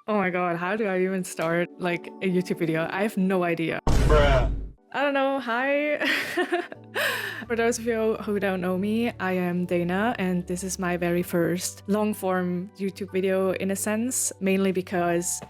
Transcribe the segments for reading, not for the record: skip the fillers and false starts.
Oh my god, how do I even start like a YouTube video? I have no idea. Bruh. I don't know, hi! For those of you who don't know me, I am Dana and this is my very first long-form YouTube video in a sense, mainly because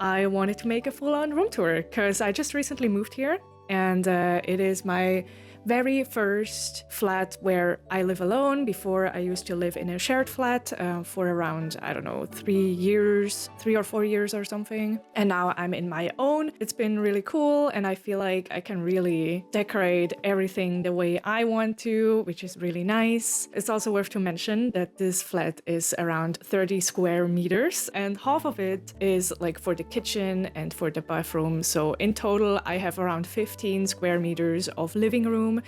I wanted to make a full-on room tour because I just recently moved here and it is my very first flat where I live alone. Before I used to live in a shared flat for around, I don't know, 3 or 4 years or something. And now I'm in my own. It's been really cool and I feel like I can really decorate everything the way I want to, which is really nice. It's also worth to mention that this flat is around 30 square meters and half of it is like for the kitchen and for the bathroom. So in total, I have around 15 square meters of living room,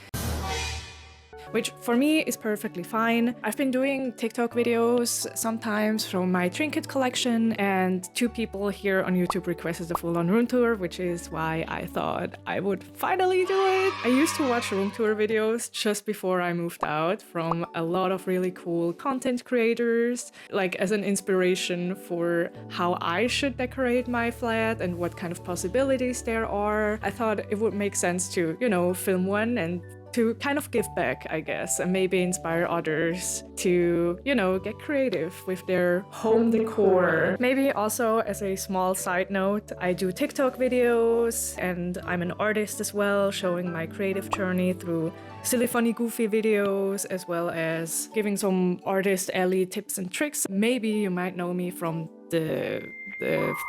which for me is perfectly fine. I've been doing TikTok videos sometimes from my trinket collection and 2 people here on YouTube requested a full-on room tour, which is why I thought I would finally do it. I used to watch room tour videos just before I moved out from a lot of really cool content creators, like as an inspiration for how I should decorate my flat and what kind of possibilities there are. I thought it would make sense to, you know, film one and to kind of give back, I guess, and maybe inspire others to, you know, get creative with their home decor. Maybe also as a small side note, I do TikTok videos and I'm an artist as well, showing my creative journey through silly, funny, goofy videos, as well as giving some artist alley tips and tricks. Maybe you might know me from the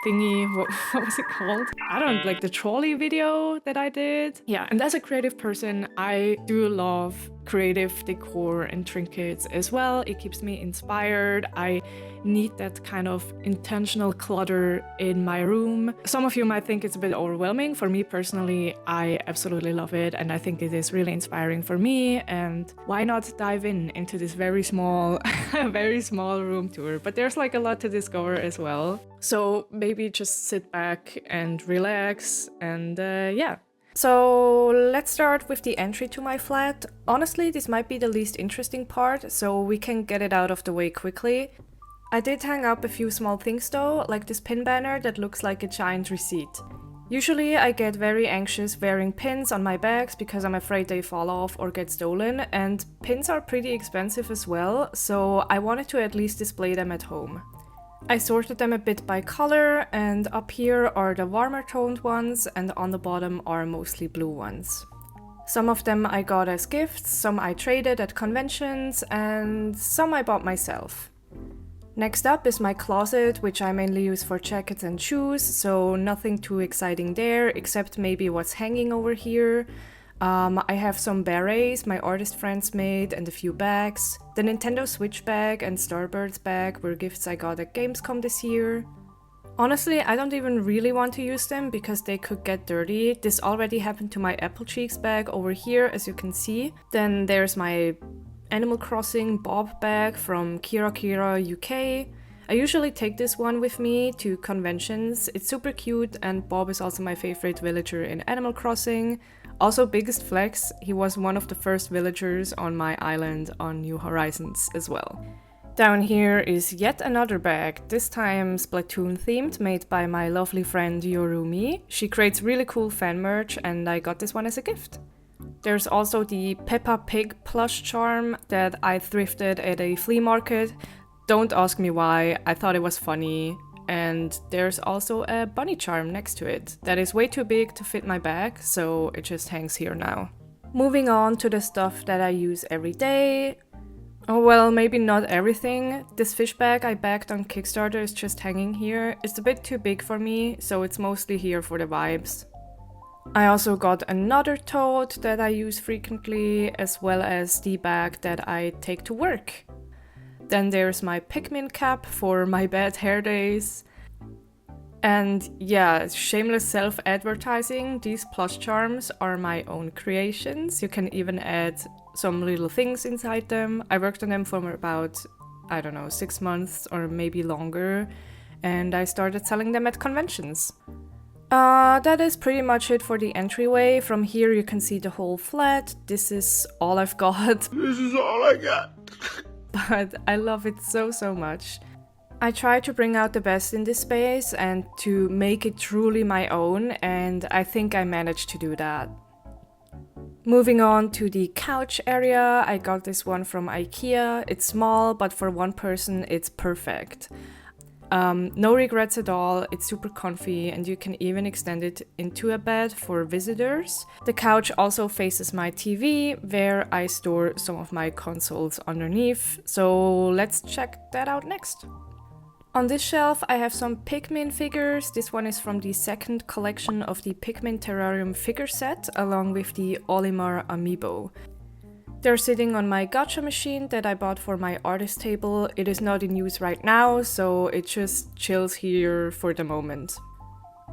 thingy, what was it called? I don't like the trolley video that I did. Yeah, and as a creative person, I do love creative decor and trinkets as well. It keeps me inspired. I need that kind of intentional clutter in my room. Some of you might think it's a bit overwhelming. For me personally, I absolutely love it and I think it is really inspiring for me. And why not dive into this very small very small room tour? But there's like a lot to discover as well. So maybe just sit back and relax and yeah. So let's start with the entry to my flat. Honestly, this might be the least interesting part, so we can get it out of the way quickly. I did hang up a few small things though, like this pin banner that looks like a giant receipt. Usually I get very anxious wearing pins on my bags because I'm afraid they fall off or get stolen, and pins are pretty expensive as well, so I wanted to at least display them at home. I sorted them a bit by color, and up here are the warmer toned ones and on the bottom are mostly blue ones. Some of them I got as gifts, some I traded at conventions, and some I bought myself. Next up is my closet, which I mainly use for jackets and shoes, so nothing too exciting there, except maybe what's hanging over here. I have some berets my artist friends made and a few bags. The Nintendo Switch bag and Starbirds bag were gifts I got at Gamescom this year. Honestly, I don't even really want to use them because they could get dirty. This already happened to my Apple Cheeks bag over here, as you can see. Then there's my Animal Crossing Bob bag from Kira UK. I usually take this one with me to conventions. It's super cute and Bob is also my favorite villager in Animal Crossing. Also, biggest flex, he was one of the first villagers on my island on New Horizons as well. Down here is yet another bag, this time Splatoon themed, made by my lovely friend Yorumi. She creates really cool fan merch and I got this one as a gift. There's also the Peppa Pig plush charm that I thrifted at a flea market. Don't ask me why, I thought it was funny. And there's also a bunny charm next to it that is way too big to fit my bag, so it just hangs here now. Moving on to the stuff that I use every day. Oh well, maybe not everything. This fish bag I bagged on Kickstarter is just hanging here. It's a bit too big for me, so it's mostly here for the vibes. I also got another tote that I use frequently, as well as the bag that I take to work. Then there's my Pikmin cap for my bad hair days. And yeah, shameless self-advertising, these plush charms are my own creations. You can even add some little things inside them. I worked on them for about, I don't know, 6 months or maybe longer. And I started selling them at conventions. That is pretty much it for the entryway. From here you can see the whole flat. This is all I've got. This is all I got. But I love it so much. I try to bring out the best in this space and to make it truly my own, and I think I managed to do that. Moving on to the couch area, I got this one from IKEA. It's small, but for one person it's perfect. No regrets at all, it's super comfy and you can even extend it into a bed for visitors. The couch also faces my TV, where I store some of my consoles underneath, so let's check that out next. On this shelf I have some Pikmin figures. This one is from the second collection of the Pikmin Terrarium figure set, along with the Olimar Amiibo. They're sitting on my gacha machine that I bought for my artist table. It is not in use right now, so it just chills here for the moment.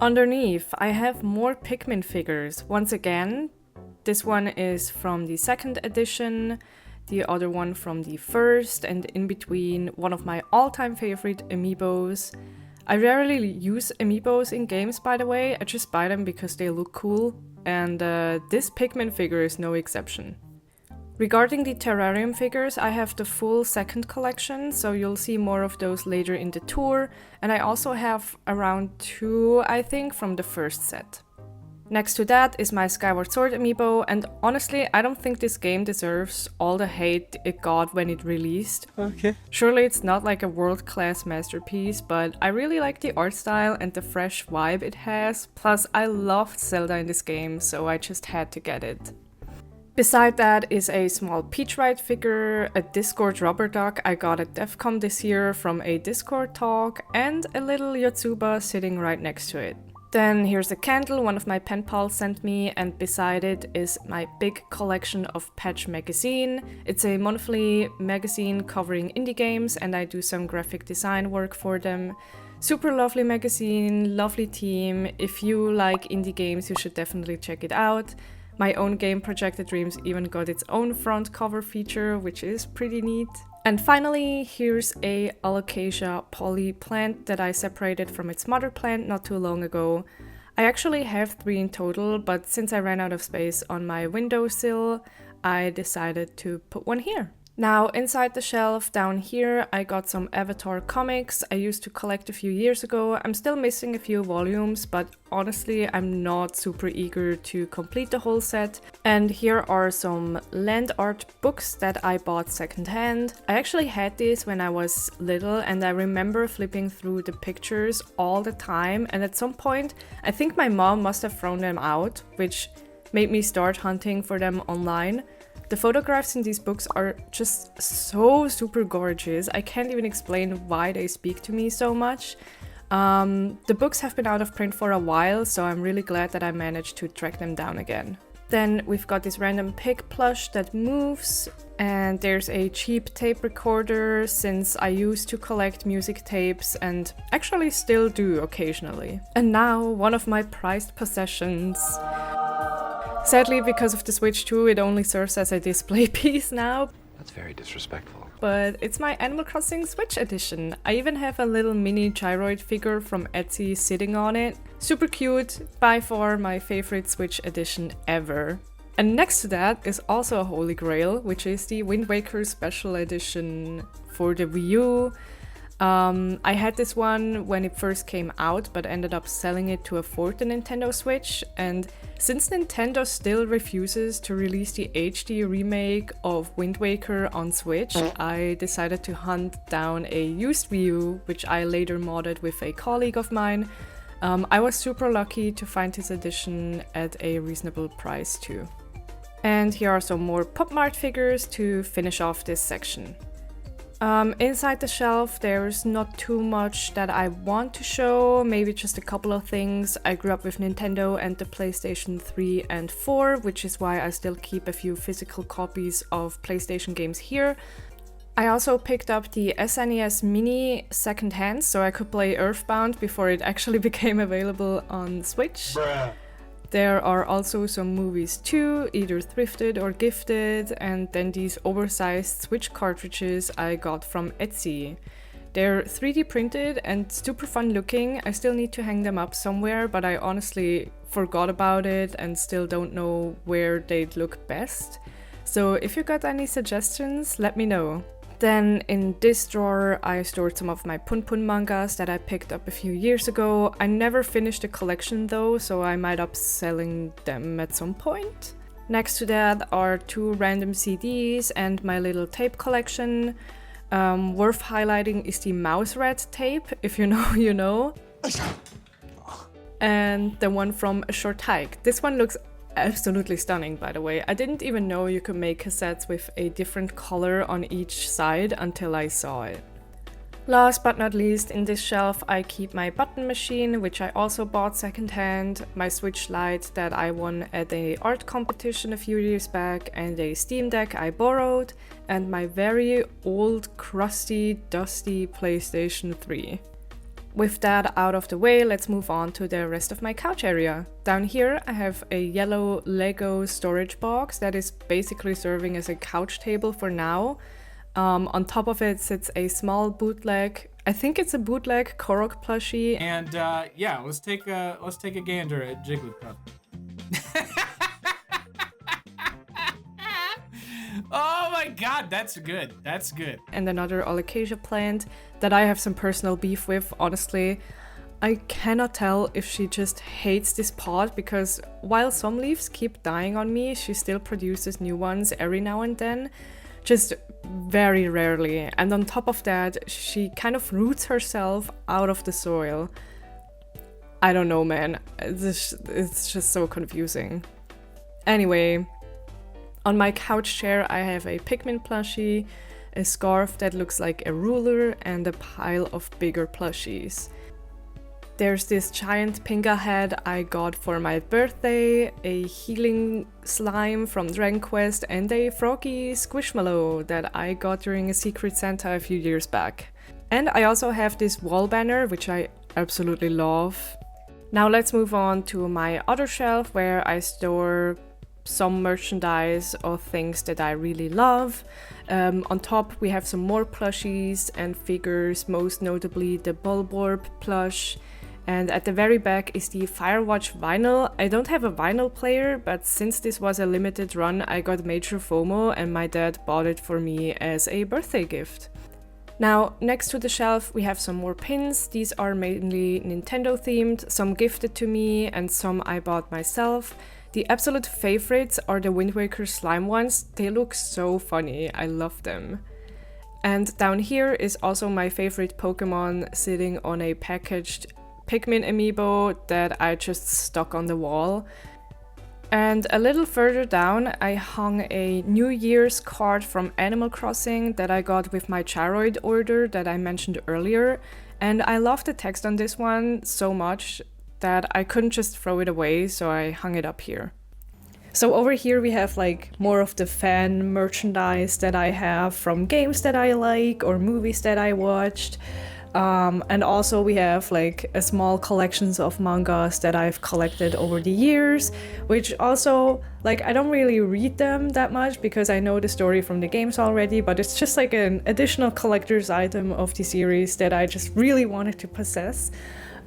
Underneath, I have more Pikmin figures. Once again, this one is from the second edition, the other one from the first, and in between, one of my all-time favorite Amiibos. I rarely use Amiibos in games, by the way. I just buy them because they look cool, and this Pikmin figure is no exception. Regarding the terrarium figures, I have the full second collection, so you'll see more of those later in the tour, and I also have around 2, I think, from the first set. Next to that is my Skyward Sword amiibo, and honestly, I don't think this game deserves all the hate it got when it released. Okay. Surely it's not like a world-class masterpiece, but I really like the art style and the fresh vibe it has, plus I loved Zelda in this game, so I just had to get it. Beside that is a small Peach Ride figure, a Discord rubber duck I got at DEF CON this year from a Discord talk, and a little Yotsuba sitting right next to it. Then here's a candle one of my pen pals sent me, and beside it is my big collection of Patch magazine. It's a monthly magazine covering indie games, and I do some graphic design work for them. Super lovely magazine, lovely team. If you like indie games, you should definitely check it out. My own game, Projected Dreams, even got its own front cover feature, which is pretty neat. And finally, here's a Alocasia poly plant that I separated from its mother plant not too long ago. I actually have 3 in total, but since I ran out of space on my windowsill, I decided to put one here. Now, inside the shelf down here, I got some Avatar comics I used to collect a few years ago. I'm still missing a few volumes, but honestly, I'm not super eager to complete the whole set. And here are some land art books that I bought secondhand. I actually had these when I was little, and I remember flipping through the pictures all the time. And at some point, I think my mom must have thrown them out, which made me start hunting for them online. The photographs in these books are just so super gorgeous. I can't even explain why they speak to me so much. The books have been out of print for a while, so I'm really glad that I managed to track them down again. Then we've got this random pig plush that moves, and there's a cheap tape recorder since I used to collect music tapes and actually still do occasionally. And now one of my prized possessions. Sadly, because of the Switch 2, it only serves as a display piece now. That's very disrespectful. But it's my Animal Crossing Switch edition. I even have a little mini gyroid figure from Etsy sitting on it. Super cute, by far my favorite Switch edition ever. And next to that is also a holy grail, which is the Wind Waker Special Edition for the Wii U. I had this one when it first came out, but ended up selling it to afford the Nintendo Switch, and since Nintendo still refuses to release the HD remake of Wind Waker on Switch, I decided to hunt down a used Wii U, which I later modded with a colleague of mine. I was super lucky to find this edition at a reasonable price too. And here are some more Pop Mart figures to finish off this section. Inside the shelf there's not too much that I want to show, maybe just a couple of things. I grew up with Nintendo and the PlayStation 3 and 4, which is why I still keep a few physical copies of PlayStation games here. I also picked up the SNES Mini secondhand so I could play Earthbound before it actually became available on Switch. Bruh. There are also some movies too, either thrifted or gifted, and then these oversized Switch cartridges I got from Etsy. They're 3D printed and super fun looking. I still need to hang them up somewhere, but I honestly forgot about it and still don't know where they'd look best. So if you got any suggestions, let me know. Then in this drawer, I stored some of my Pun mangas that I picked up a few years ago. I never finished the collection though, so I might up selling them at some point. Next to that are 2 random CDs and my little tape collection. Worth highlighting is the Mouse Rat tape, if you know, you know. And the one from A Short Hike. This one looks absolutely stunning, by the way. I didn't even know you could make cassettes with a different color on each side until I saw it. Last but not least, in this shelf I keep my button machine, which I also bought secondhand, my Switch Lite that I won at a art competition a few years back, and a Steam Deck I borrowed, and my very old, crusty, dusty PlayStation 3. With that out of the way, let's move on to the rest of my couch area. Down here I have a yellow Lego storage box that is basically serving as a couch table for now. On top of it sits a small bootleg, I think it's a bootleg Korok plushie. And yeah, let's take a gander at Jigglypuff. Oh my god, that's good. That's good. And another Alocasia plant that I have some personal beef with, honestly. I cannot tell if she just hates this pot, because while some leaves keep dying on me, she still produces new ones every now and then. Just very rarely. And on top of that, she kind of roots herself out of the soil. I don't know, man. It's just so confusing. Anyway, on my couch chair I have a Pikmin plushie, a scarf that looks like a ruler, and a pile of bigger plushies. There's this giant Pinga head I got for my birthday, a healing slime from Dragon Quest, and a froggy Squishmallow that I got during a Secret Santa a few years back. And I also have this wall banner, which I absolutely love. Now let's move on to my other shelf where I store some merchandise or things that I really love. On top we have some more plushies and figures, most notably the Bulborb plush. And at the very back is the Firewatch vinyl. I don't have a vinyl player, but since this was a limited run, I got major FOMO and my dad bought it for me as a birthday gift. Now, next to the shelf we have some more pins. These are mainly Nintendo themed, some gifted to me and some I bought myself. The absolute favorites are the Wind Waker slime ones. They look so funny, I love them. And down here is also my favorite Pokemon sitting on a packaged Pikmin amiibo that I just stuck on the wall. And a little further down I hung a New Year's card from Animal Crossing that I got with my Charoid order that I mentioned earlier, and I love the text on this one so much that I couldn't just throw it away, so I hung it up here. So over here we have like more of the fan merchandise that I have from games that I like or movies that I watched. And also we have like a small collections of mangas that I've collected over the years, which also, like, I don't really read them that much because I know the story from the games already, but it's just like an additional collector's item of the series that I just really wanted to possess.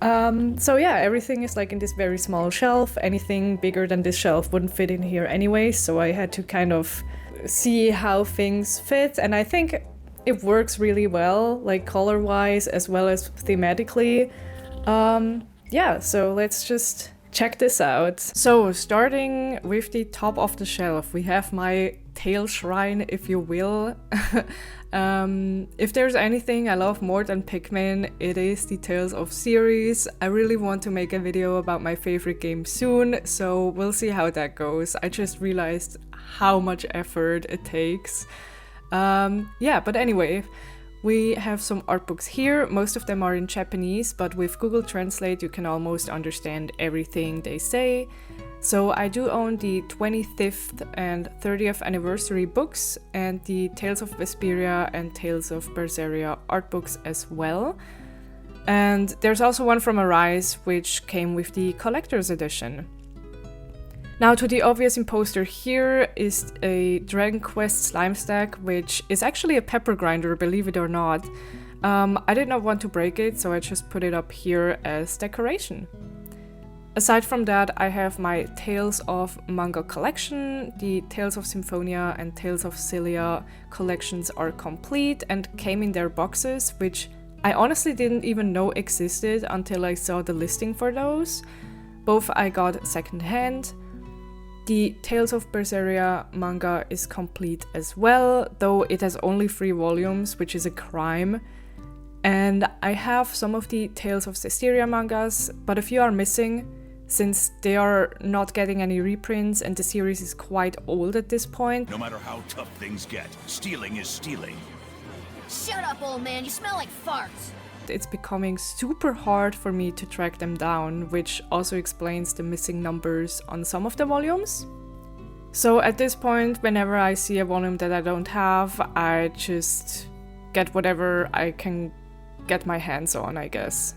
So yeah, everything is like in this very small shelf. Anything bigger than this shelf wouldn't fit in here anyway, so I had to kind of see how things fit, and I think it works really well, like color-wise as well as thematically. Yeah, so let's just check this out. So starting with the top of the shelf, we have my tail shrine, if you will. If there's anything I love more than Pikmin, it is the Tales of series. I really want to make a video about my favorite game soon, so we'll see how that goes. I just realized how much effort it takes. Yeah, but anyway, we have some art books here. Most of them are in Japanese, but with Google Translate you can almost understand everything they say. So I do own the 25th and 30th anniversary books and the Tales of Vesperia and Tales of Berseria art books as well. And there's also one from Arise, which came with the collector's edition. Now to the obvious imposter here is a Dragon Quest slime stack, which is actually a pepper grinder, believe it or not. I did not want to break it, so I just put it up here as decoration. Aside from that, I have my Tales of manga collection. The Tales of Symphonia and Tales of Celia collections are complete and came in their boxes, which I honestly didn't even know existed until I saw the listing for those. Both I got secondhand. The Tales of Berseria manga is complete as well, though it has only 3 volumes, which is a crime. And I have some of the Tales of Zestiria mangas, but a few are missing, since they are not getting any reprints and the series is quite old at this point. No matter how tough things get, stealing is stealing. Shut up, old man, you smell like farts. It's becoming super hard for me to track them down, which also explains the missing numbers on some of the volumes. So at this point, whenever I see a volume that I don't have, I just get whatever I can get my hands on, I guess.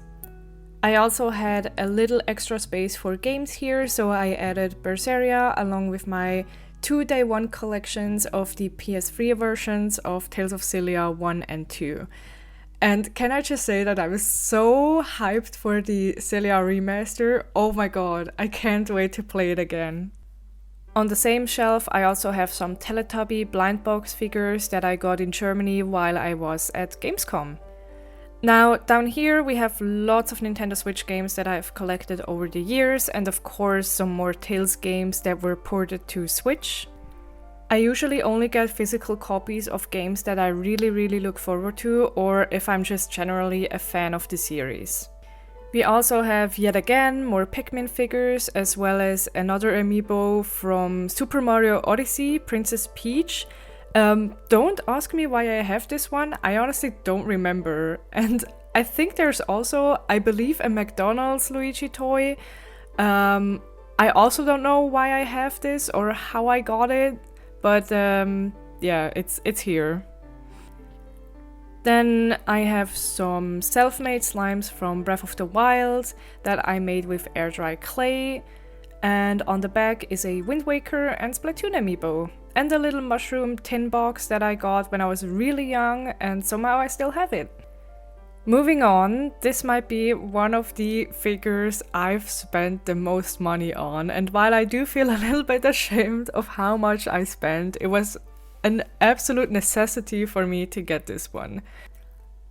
I also had a little extra space for games here, so I added Berseria along with my 2 day 1 collections of the PS3 versions of Tales of Celia 1 and 2. And can I just say that I was so hyped for the Celia remaster? Oh my god, I can't wait to play it again. On the same shelf, I also have some Teletubby blind box figures that I got in Germany while I was at Gamescom. Now, down here we have lots of Nintendo Switch games that I've collected over the years, and of course some more Tales games that were ported to Switch. I usually only get physical copies of games that I really look forward to, or if I'm just generally a fan of the series. We also have, yet again, more Pikmin figures, as well as another Amiibo from Super Mario Odyssey, Princess Peach. Don't ask me why I have this one, I honestly don't remember. And I think there's also, I believe, a McDonald's Luigi toy. I also don't know why I have this or how I got it, but yeah, it's here. Then I have some self-made slimes from Breath of the Wild that I made with air dry clay. And on the back is a Wind Waker and Splatoon amiibo. And a little mushroom tin box that I got when I was really young, and somehow I still have it. Moving on, this might be one of the figures I've spent the most money on, and while I do feel a little bit ashamed of how much I spent, it was an absolute necessity for me to get this one.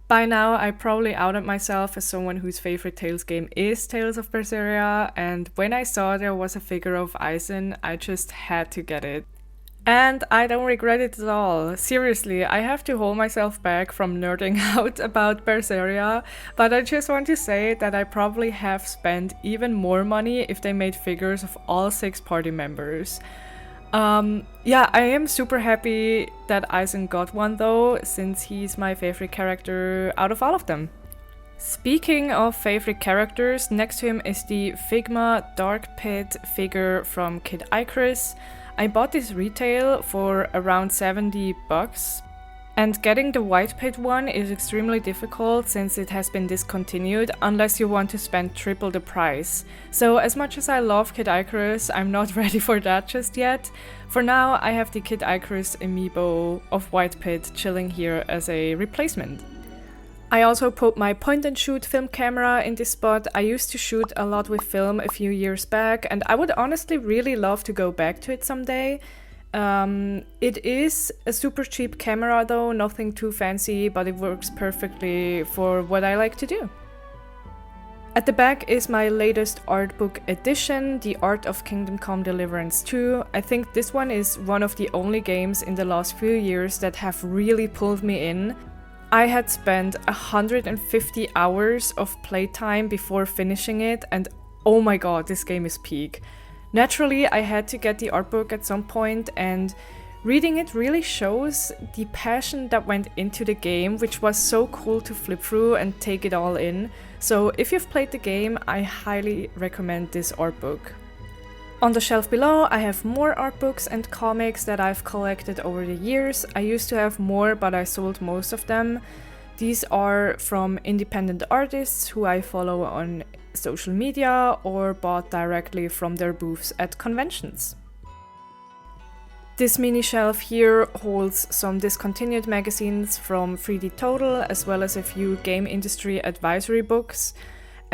By now, I probably outed myself as someone whose favorite Tales game is Tales of Berseria, and when I saw there was a figure of Aizen, I just had to get it. And I don't regret it at all. Seriously, I have to hold myself back from nerding out about Berseria, but I just want to say that I probably have spent even more money if they made figures of all 6 party members. Yeah, I am super happy that Aizen got one though, since he's my favorite character out of all of them. Speaking of favorite characters, next to him is the Figma Dark Pit figure from Kid Icarus. I bought this retail for around $70, and getting the White Pit one is extremely difficult since it has been discontinued unless you want to spend triple the price. So as much as I love Kid Icarus, I'm not ready for that just yet. For now, I have the Kid Icarus amiibo of White Pit chilling here as a replacement. I also put my point-and-shoot film camera in this spot. I used to shoot a lot with film a few years back, and I would honestly really love to go back to it someday. It is a super cheap camera though, nothing too fancy, but it works perfectly for what I like to do. At the back is my latest art book edition, The Art of Kingdom Come Deliverance 2. I think this one is one of the only games in the last few years that have really pulled me in. I had spent 150 hours of playtime before finishing it, and oh my god, this game is peak. Naturally, I had to get the art book at some point, and reading it really shows the passion that went into the game, which was so cool to flip through and take it all in. So if you've played the game, I highly recommend this art book. On the shelf below, I have more art books and comics that I've collected over the years. I used to have more, but I sold most of them. These are from independent artists who I follow on social media or bought directly from their booths at conventions. This mini shelf here holds some discontinued magazines from 3D Total, as well as a few game industry advisory books.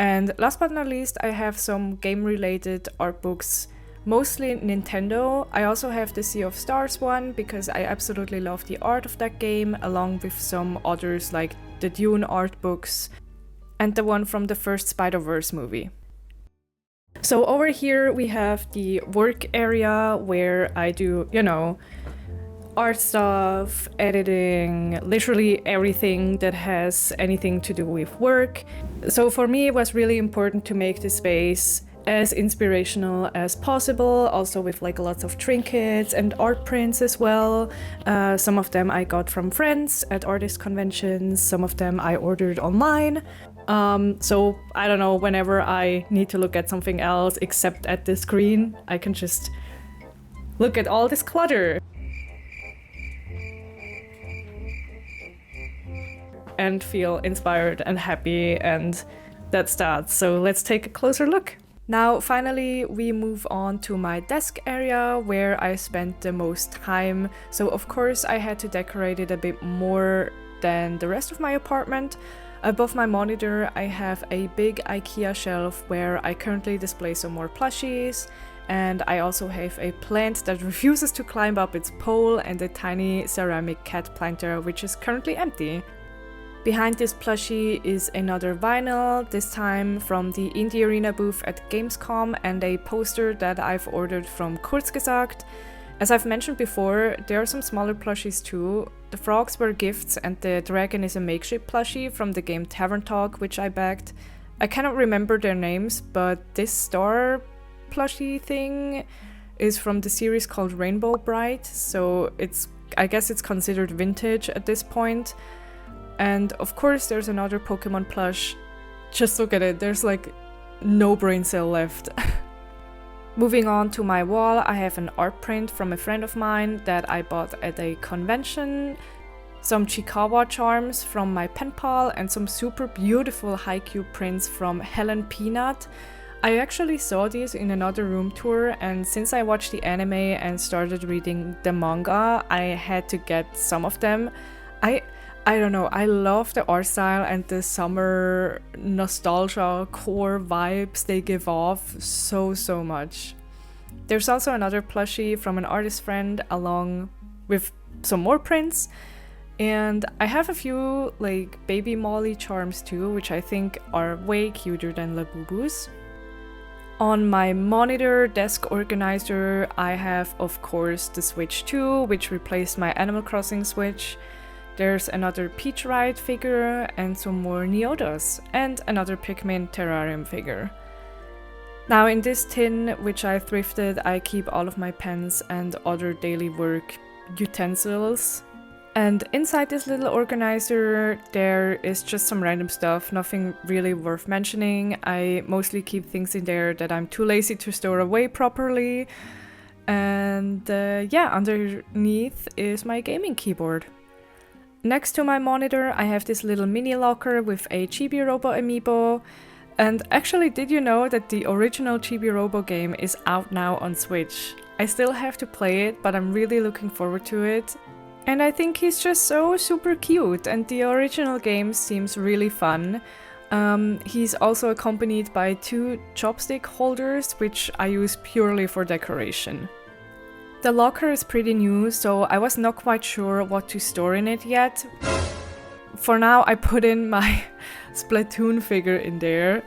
And last but not least, I have some game-related art books, mostly Nintendo. I also have the Sea of Stars one because I absolutely love the art of that game, along with some others like the Dune art books and the one from the first Spider-Verse movie. So over here we have the work area where I do, art stuff, editing, literally everything that has anything to do with work. So for me, it was really important to make this space as inspirational as possible, also with like lots of trinkets and art prints as well. Some of them I got from friends at artist conventions, some of them I ordered online. So I don't know, whenever I need to look at something else except at the screen, I can just look at all this clutter and feel inspired and happy, and that's that. So let's take a closer look. Now, finally, we move on to my desk area where I spent the most time. So of course I had to decorate it a bit more than the rest of my apartment. Above my monitor, I have a big IKEA shelf where I currently display some more plushies, and I also have a plant that refuses to climb up its pole and a tiny ceramic cat planter which is currently empty. Behind this plushie is another vinyl, this time from the Indie Arena booth at Gamescom, and a poster that I've ordered from Kurzgesagt. As I've mentioned before, there are some smaller plushies too. The frogs were gifts and the dragon is a makeshift plushie from the game Tavern Talk, which I bagged. I cannot remember their names, but this star plushie thing is from the series called Rainbow Bright, so I guess it's considered vintage at this point. And of course there's another Pokemon plush. Just look at it, there's like no brain cell left. Moving on to my wall, I have an art print from a friend of mine that I bought at a convention, some Chikawa charms from my pen pal, and some super beautiful Haikyuu prints from Helen Peanut. I actually saw these in another room tour, and since I watched the anime and started reading the manga, I had to get some of them. I don't know, I love the art style and the summer Nostalgiacore vibes they give off so much. There's also another plushie from an artist friend along with some more prints, and I have a few like baby Molly charms too, which I think are way cuter than Labubu's. On my monitor desk organizer, I have of course the Switch 2, which replaced my Animal Crossing Switch. There's another Peach Ride figure and some more Neodas, and another Pikmin terrarium figure. Now in this tin, which I thrifted, I keep all of my pens and other daily work utensils. And inside this little organizer, there is just some random stuff, nothing really worth mentioning. I mostly keep things in there that I'm too lazy to store away properly. And yeah, underneath is my gaming keyboard. Next to my monitor, I have this little mini locker with a Chibi Robo amiibo. And actually, did you know that the original Chibi Robo game is out now on Switch? I still have to play it, but I'm really looking forward to it. And I think he's just so super cute, and the original game seems really fun. He's also accompanied by 2 chopstick holders, which I use purely for decoration. The locker is pretty new, so I was not quite sure what to store in it yet. For now, I put in my Splatoon figure in there.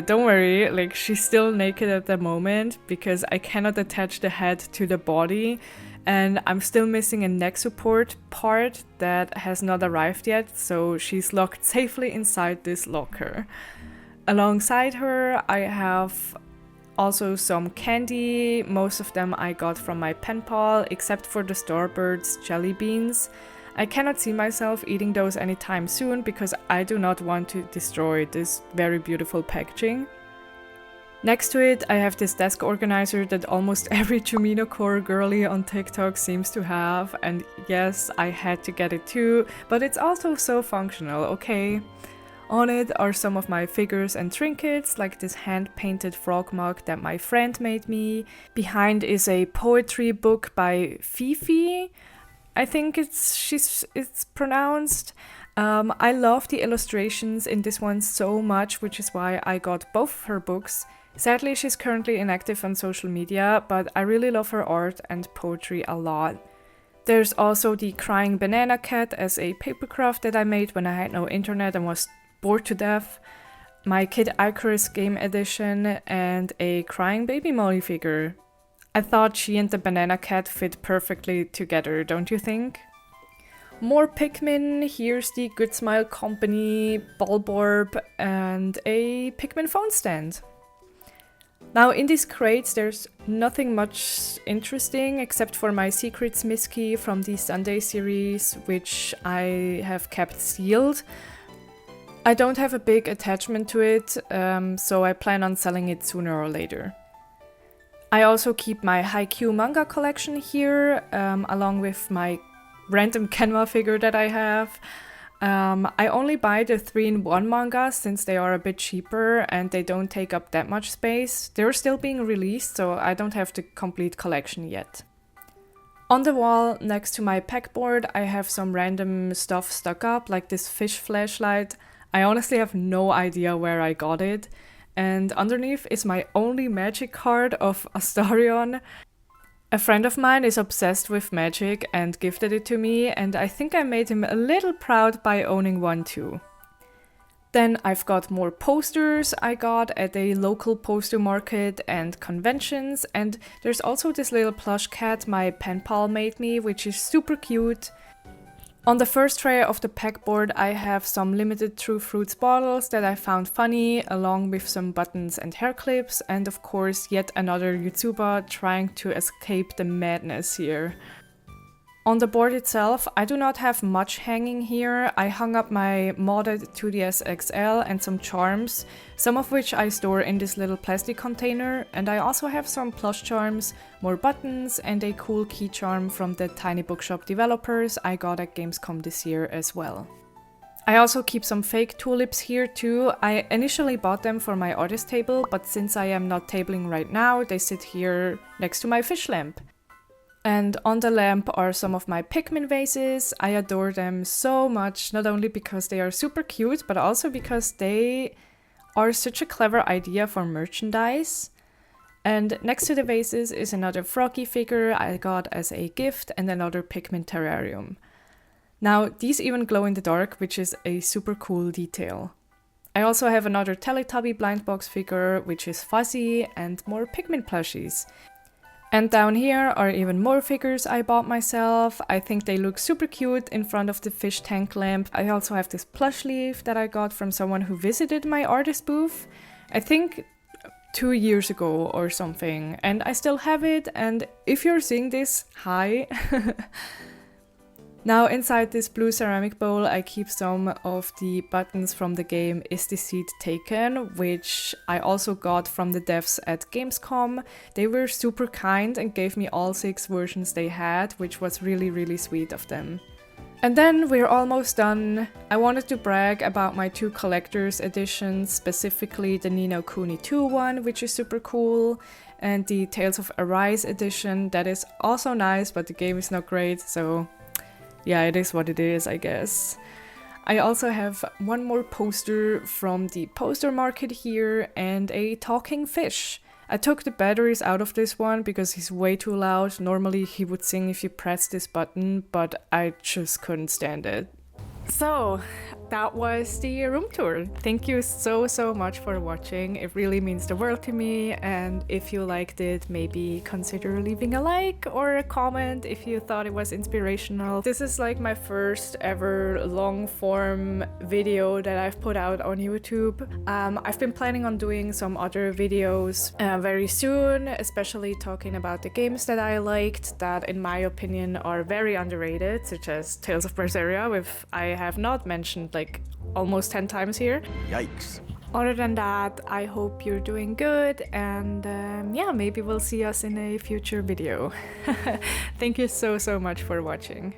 Don't worry, like she's still naked at the moment because I cannot attach the head to the body, and I'm still missing a neck support part that has not arrived yet, so she's locked safely inside this locker. Alongside her, I have also some candy. Most of them I got from my pen pal, except for the Starburst jelly beans. I cannot see myself eating those anytime soon because I do not want to destroy this very beautiful packaging. Next to it, I have this desk organizer that almost every Core girly on TikTok seems to have, and yes, I had to get it too, but it's also so functional, okay? On it are some of my figures and trinkets, like this hand-painted frog mug that my friend made me. Behind is a poetry book by Fifi, I think it's pronounced. I love the illustrations in this one so much, which is why I got both of her books. Sadly, she's currently inactive on social media, but I really love her art and poetry a lot. There's also the Crying Banana Cat as a papercraft that I made when I had no internet and was bored to death, my Kid Icarus game edition, and a Crying Baby Molly figure. I thought she and the banana cat fit perfectly together, don't you think? More Pikmin, here's the Good Smile Company, Bulborb, and a Pikmin phone stand. Now in these crates there's nothing much interesting except for my Secrets Miski from the Sunday series, which I have kept sealed. I don't have a big attachment to it, so I plan on selling it sooner or later. I also keep my Haikyuu manga collection here, along with my random Kenwa figure that I have. I only buy the 3-in-1 mangas since they are a bit cheaper and they don't take up that much space. They're still being released, so I don't have the complete collection yet. On the wall next to my pegboard, I have some random stuff stuck up, like this fish flashlight. I honestly have no idea where I got it. And underneath is my only magic card of Astarion. A friend of mine is obsessed with magic and gifted it to me, and I think I made him a little proud by owning one too. Then I've got more posters I got at a local poster market and conventions, and there's also this little plush cat my pen pal made me, which is super cute. On the first tray of the pegboard I have some limited True Fruits bottles that I found funny, along with some buttons and hair clips, and of course yet another YouTuber trying to escape the madness here. On the board itself, I do not have much hanging here. I hung up my modded 2DS XL and some charms, some of which I store in this little plastic container, and I also have some plush charms, more buttons, and a cool key charm from the Tiny Bookshop developers I got at Gamescom this year as well. I also keep some fake tulips here too. I initially bought them for my artist table, but since I am not tabling right now, they sit here next to my fish lamp. And on the lamp are some of my Pikmin vases. I adore them so much, not only because they are super cute, but also because they are such a clever idea for merchandise. And next to the vases is another Froggy figure I got as a gift and another Pikmin terrarium. Now, these even glow in the dark, which is a super cool detail. I also have another Teletubby blind box figure, which is fuzzy, and more Pikmin plushies. And down here are even more figures I bought myself. I think they look super cute in front of the fish tank lamp. I also have this plush leaf that I got from someone who visited my artist booth, I think 2 years ago or something. And I still have it, and if you're seeing this, hi! Now inside this blue ceramic bowl I keep some of the buttons from the game Is the Seed Taken, which I also got from the devs at Gamescom. They were super kind and gave me all 6 versions they had, which was really sweet of them. And then we're almost done. I wanted to brag about my 2 collector's editions, specifically the Ni no Kuni 2 one, which is super cool, and the Tales of Arise edition. That is also nice, but the game is not great, so yeah, it is what it is, I guess. I also have one more poster from the poster market here and a talking fish. I took the batteries out of this one because he's way too loud. Normally he would sing if you press this button, but I just couldn't stand it. So, that was the room tour. Thank you so much for watching. It really means the world to me, and if you liked it, maybe consider leaving a like or a comment if you thought it was inspirational. This is like my first ever long form video that I've put out on YouTube. I've been planning on doing some other videos very soon, especially talking about the games that I liked that in my opinion are very underrated, such as Tales of Berseria, which I have not mentioned like almost 10 times here. Yikes. Other than that, I hope you're doing good, and yeah, maybe we'll see us in a future video. Thank you so much for watching.